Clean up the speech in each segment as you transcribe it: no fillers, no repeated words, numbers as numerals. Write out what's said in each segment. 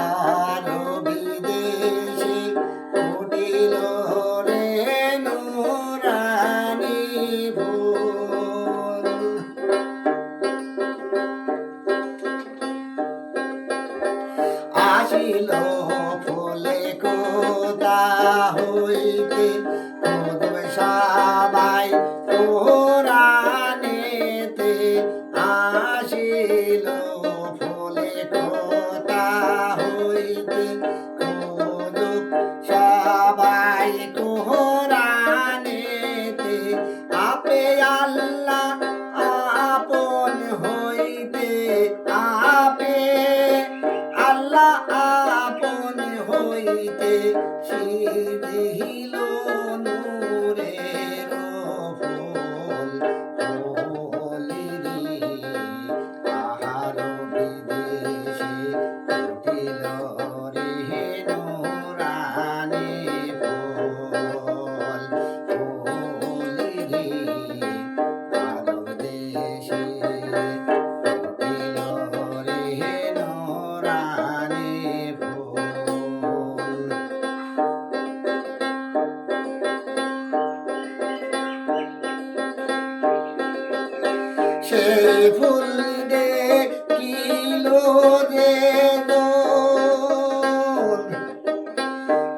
আরো বিদেশে ফুটিল রে নুরানি ফুল। আসিল ফুলে কোথা হইতে খুদবে সবাই কোরআনেতে। আসিল ফুলে কোথা হইতে খুদবে সবাই কোরআনেতে। আপে আল্লাহ আপন হইতে, আপে আল্লাহ আপন হইতে সিজিল নূরের ফুল। ফুলিরি আহার বিদেশে ফুটিল রে নুরানি ফুল। ফুলিরি আরব দেশে ফুটিল রে নুরানি ফুল। সেই ফুল দেখিল যে দোল,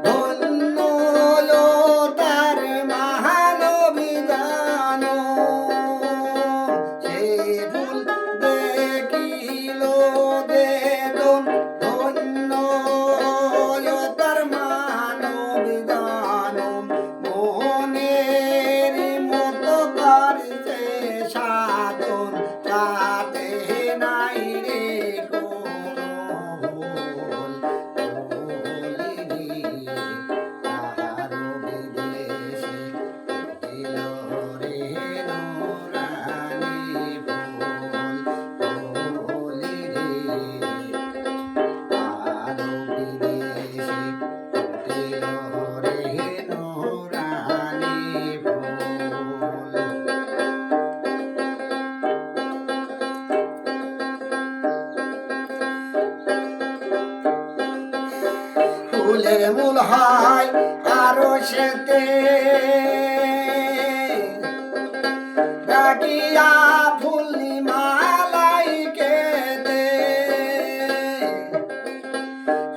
ধন্য তার মহানবী জানো। সেই ফুল দেখিল যে দোল, ধন্য তার মহানবী জানো। মনের মতো করছে সাধন, তাতে নাই রে কোনো ভুল। ফুলিরি আহার বিদেশে ফুটিল রে নুরানি ফুল। ফুলিরি আহার বিদেশে ফুটিল রে নুরানি ফুল। ফুলের মূল হয় আরো সেতে, ডাকিয়া ফুলি মালাই কেতে।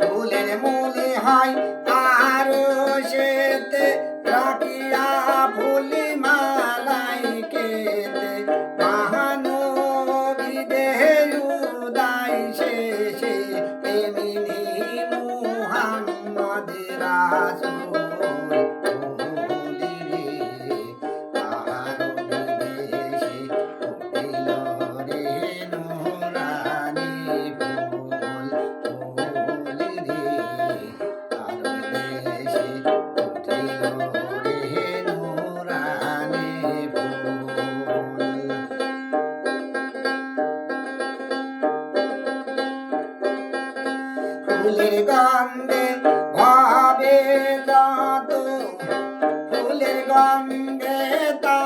ফুলের মূল হয় আরো সেতে, ডাকিয়া ফুলি মালাই কেতে। মহানবী দেহের উদয় শেষে এমিনি মুহাম্মদ রাসূল। ফুলিরি আহার বিদেশে ফুটিল রে নুরানি ফুল। ফুলিরি আহার বিদেশে ফুটিল রে নুরানি ফুল। ফুলের গন্ধে ভাবে যত, ফুলের গন্ধে তা